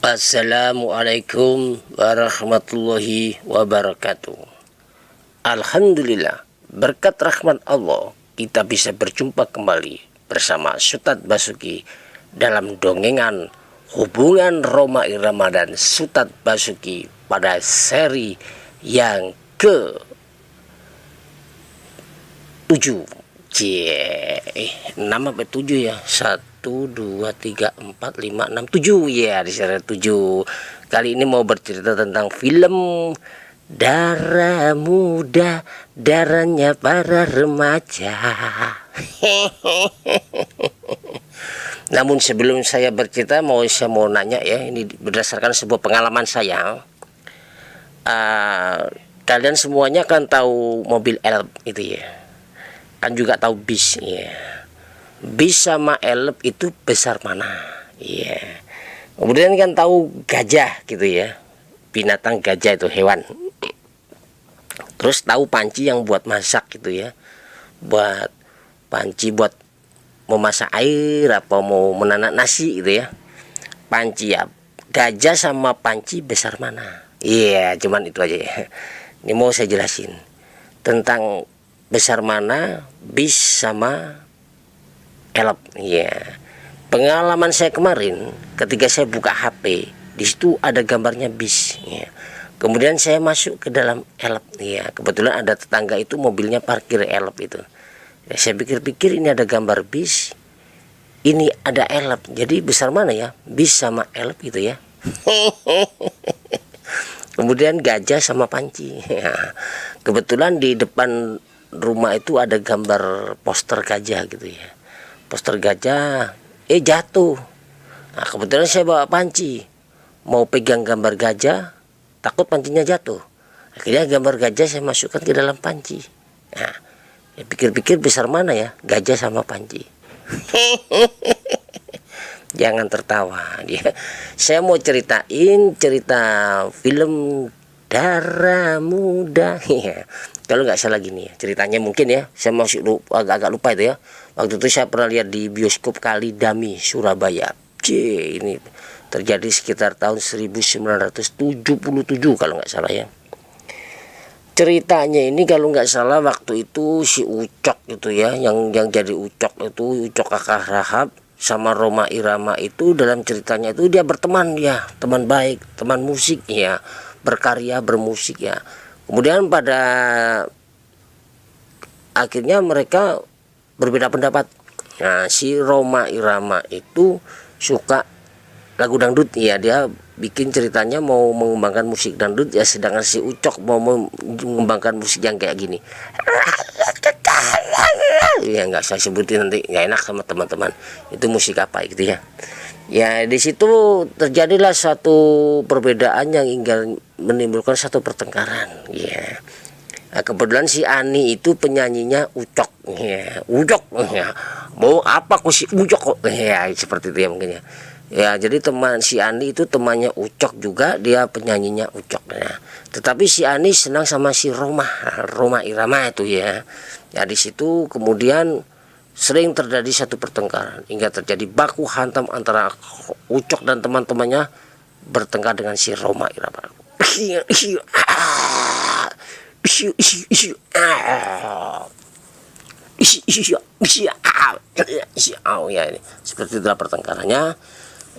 Assalamualaikum warahmatullahi wabarakatuh. Alhamdulillah, berkat rahmat Allah kita bisa berjumpa kembali bersama Ustadz Basuki dalam dongengan hubungan Rhoma Irama dan Ustadz Basuki pada seri yang ke 7. 6 sampai 7 ya. 1 2 3 4 5 6 7 ya, di seri 7. Kali ini mau bercerita tentang film Darah Muda, Darahnya Para Remaja. Namun sebelum saya bercerita saya mau nanya ya, ini berdasarkan sebuah pengalaman saya. Kalian semuanya kan tahu mobil elf itu ya, kan juga tahu bis ya. Bis sama elf itu besar mana ya. Kemudian kan tahu gajah gitu ya, binatang gajah itu hewan. Terus tahu panci yang buat masak gitu ya, buat panci buat memasak air apa mau menanak nasi gitu ya. Panci ya, gajah sama panci besar mana? Iya, cuman itu aja ya. Ini mau saya jelasin tentang besar mana bis sama elf ya. Pengalaman saya kemarin ketika saya buka HP, di situ ada gambarnya bis ya. Kemudian saya masuk ke dalam elf ya. Kebetulan ada tetangga itu mobilnya parkir elf itu ya. Saya pikir-pikir ini ada gambar bis, ini ada elf, jadi besar mana ya bis sama elf gitu ya. Kemudian gajah sama panci ya. Kebetulan di depan rumah itu ada gambar poster gajah gitu ya. Poster gajah jatuh. Nah, kebetulan saya bawa panci, mau pegang gambar gajah, takut pancinya jatuh. Akhirnya gambar gajah saya masukkan ke dalam panci. Nah, ya pikir-pikir besar mana ya gajah sama panci. Jangan tertawa dia. Saya mau ceritain cerita film Darah Muda ya. Kalau nggak salah gini ya ceritanya, mungkin ya saya masih agak lupa itu ya. Waktu itu saya pernah lihat di bioskop Kalidami Surabaya. Ini terjadi sekitar tahun 1977 kalau nggak salah ya. Ceritanya ini kalau nggak salah waktu itu si Ucok itu ya, yang jadi Ucok itu Ucok Kakak Rahab sama Rhoma Irama itu, dalam ceritanya itu dia berteman ya, teman baik, teman musik ya, berkarya bermusik ya. Kemudian pada akhirnya mereka berbeda pendapat. Nah, si Rhoma Irama itu suka lagu dangdut ya, dia bikin ceritanya mau mengembangkan musik dangdut ya, sedangkan si Ucok mau mengembangkan musik yang kayak gini ya, nggak saya sebutin nanti nggak enak sama teman-teman itu musik apa gitu ya. Ya di situ terjadilah satu perbedaan yang hingga menimbulkan satu pertengkaran ya. Nah, kebetulan si Ani itu penyanyinya Ucok ya, Ucok ya, mau apa kok si Ucok kok ya, seperti itu ya mungkin ya. Ya jadi teman si Ani itu temannya Ucok juga, dia penyanyinya Ucok ya. Tetapi si Ani senang sama si Rhoma Irama itu ya. Ya di situ kemudian sering terjadi satu pertengkaran hingga terjadi baku hantam antara Ucok dan teman-temannya bertengkar dengan si Rhoma Irama. Ya, seperti itulah pertengkarannya.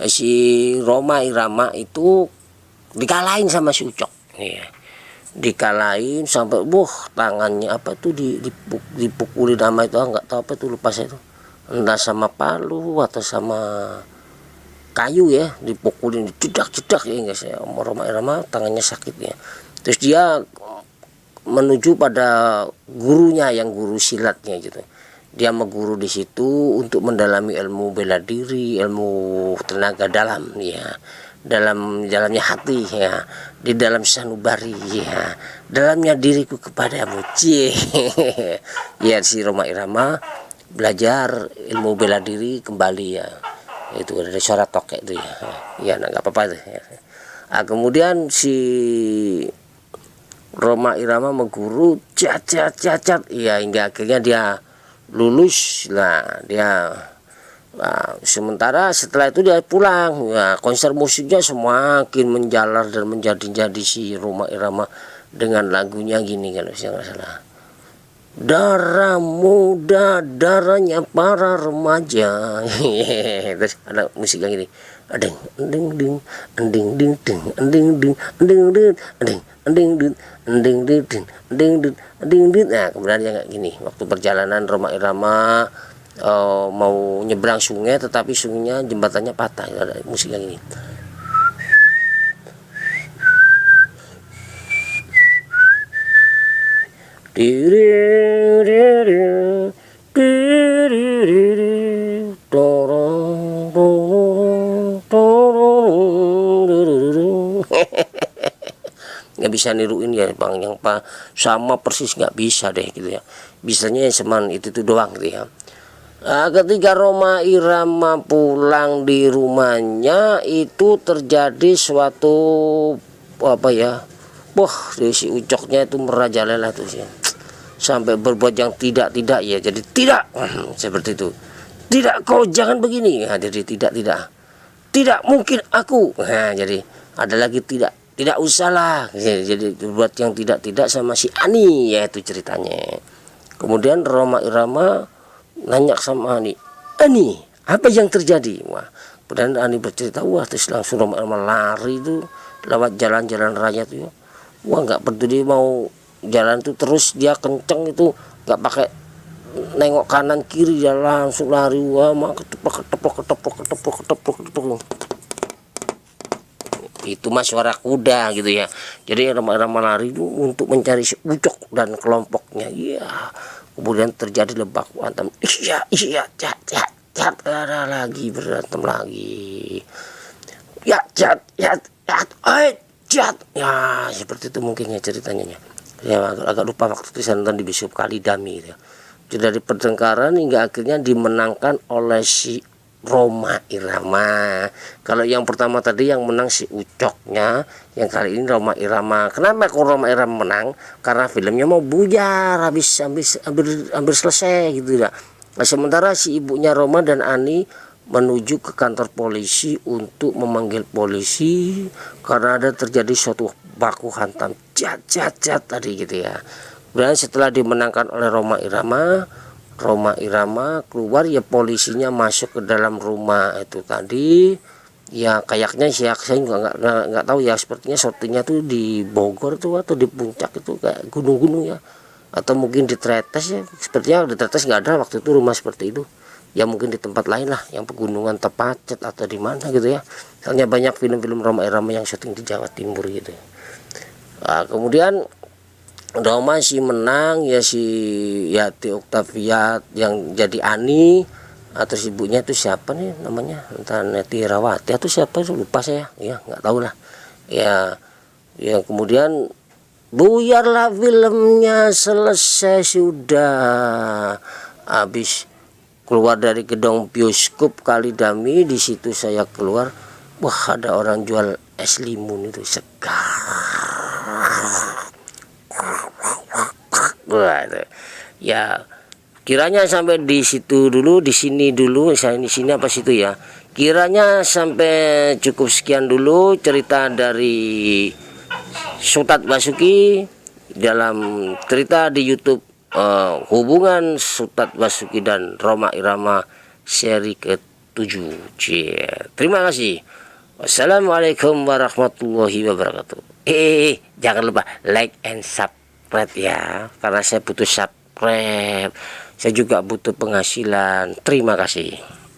Si Rhoma Irama itu dikalahin sama si Ucok ya. Dikalahin sampai tangannya apa tuh dipukulin sama itu, nggak tahu apa itu, lupa saya itu, entah sama palu atau sama kayu ya, dipukulin cedak ya, enggak saya Rhoma Irama tangannya sakit ya. Terus dia menuju pada gurunya yang guru silatnya gitu. Dia mengguru di situ untuk mendalami ilmu bela diri, ilmu tenaga dalam ya, dalamnya hati ya, di dalam sanubari ya, dalamnya diriku kepadamu cie. Ya si Rhoma Irama belajar ilmu bela diri kembali ya, itu ada suara tokek itu ya, ya nggak apa-apa tuh ya. Nah, kemudian si Rhoma Irama mengguru cat ya, hingga akhirnya dia lulus lah. Dia Nah, sementara setelah itu dia pulang, ya, konser musiknya semakin menjalar dan menjadi-jadi si Rhoma Irama dengan lagunya gini kalau saya nggak salah. Darah muda, darahnya para remaja. Terus ada musik yang gini. Adeng, ding ding, ding ding ding, ding ding, ding ding, ding ding ding, ding ding ding, ding ding, ding ding. Nah, kemudian yang kayak gini. Waktu perjalanan Rhoma Irama mau nyebrang sungai, tetapi sungainya jembatannya patah. Ada musik yang ini. Nggak bisa niruin ya bang, yang sama persis nggak bisa deh gitu ya, bisanya cuman itu doang gitu ya. Nah, ketika Rhoma Irama pulang di rumahnya itu terjadi suatu apa ya, wah si Ucoknya itu merajalela tuh sih, sampai berbuat yang tidak ya, jadi tidak seperti itu, tidak, kau jangan begini. Nah, jadi tidak mungkin aku. Nah, jadi ada lagi tidak usahlah, jadi berbuat yang tidak sama si Ani, yaitu ceritanya. Kemudian Rhoma Irama nanya sama Ani, apa yang terjadi? Wah, kemudian Ani bercerita, wah terus langsung Rhoma Irama lari itu lewat jalan-jalan raya tuh ya. Wah, nggak peduli mau jalan tuh terus dia kenceng itu, nggak pakai nengok kanan kiri, dia langsung lari. Wah, mah ketepok. Itu mah suara kuda gitu ya. Jadi Rhoma Irama lari itu untuk mencari si Ucok dan kelompoknya. Iya. Kemudian terjadi lebak hantam. Iya, cat, ada lagi berantem lagi. Ya, cat, cat. Ya, seperti itu mungkin ya ceritanya. Ya, agak lupa waktu itu saya nonton di Bishop Kalidami ya. Jadi dari pertengkaran hingga akhirnya dimenangkan oleh si Rhoma Irama. Kalau yang pertama tadi yang menang si Ucoknya, yang kali ini Rhoma Irama. Kenapa kok Rhoma Irama menang? Karena filmnya mau buyar, hampir selesai gitu ya. Nah, sementara si ibunya Rhoma dan Ani menuju ke kantor polisi untuk memanggil polisi karena ada terjadi suatu baku hantam cat tadi gitu ya. Dan setelah dimenangkan oleh Rhoma Irama keluar ya, polisinya masuk ke dalam rumah itu tadi ya. Kayaknya saya juga nggak tahu ya, sepertinya syutingnya tuh di Bogor tuh atau di puncak itu kayak gunung-gunung ya, atau mungkin di Tretes ya. Sepertinya di Tretes nggak ada waktu itu rumah seperti itu ya, mungkin di tempat lain lah yang pegunungan Tepacet atau di mana gitu ya. Soalnya banyak film-film Rhoma Irama yang syuting di Jawa Timur gitu. Nah, kemudian Rhoma si menang ya, si Yati Oktavia yang jadi Ani, atau ibunya itu siapa nih namanya, entah Neti Rawati atau siapa itu lupa saya ya, nggak tahu lah ya. Yang kemudian buyarlah filmnya, selesai sudah, habis keluar dari gedung bioskop Kalidami. Di situ saya keluar, wah ada orang jual es limun itu segar. Wah, ya kiranya sampai di situ dulu, di sini dulu, saya di sini apa situ ya. Kiranya sampai cukup sekian dulu cerita dari Sutat Basuki dalam cerita di YouTube hubungan Sutat Basuki dan Rhoma Irama seri ke-7. Terima kasih. Wassalamualaikum warahmatullahi wabarakatuh. Jangan lupa like and subscribe ya, karena saya butuh subscribe, saya juga butuh penghasilan. Terima kasih.